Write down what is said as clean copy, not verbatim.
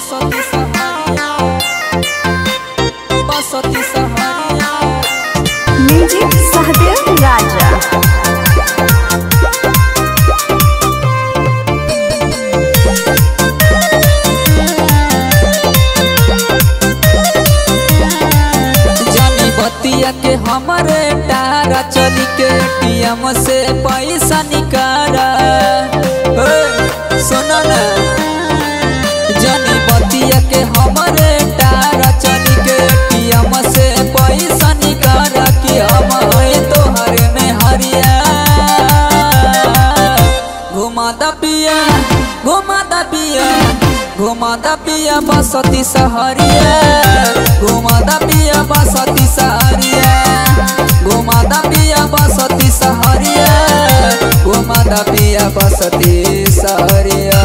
बसती सहरिया बसती सहरिया। म्यूजिक सहदेव राजा। बतिया के हमारे टारा चली के एटीएम से पैसा निकाला। सुनो ना जानी बतिया के हमारे टारा चली के एटीएम से पैसा निकाला कि हम तोहरे में हरिया। घुमा दा पिया घुमा दा पिया घुमा दा पिया बसती सहरिया। घुमा दा पिया बसती सहरिया। घुमा दा पिया बसती सहरिया। घुमा दा पिया बसती सहरिया।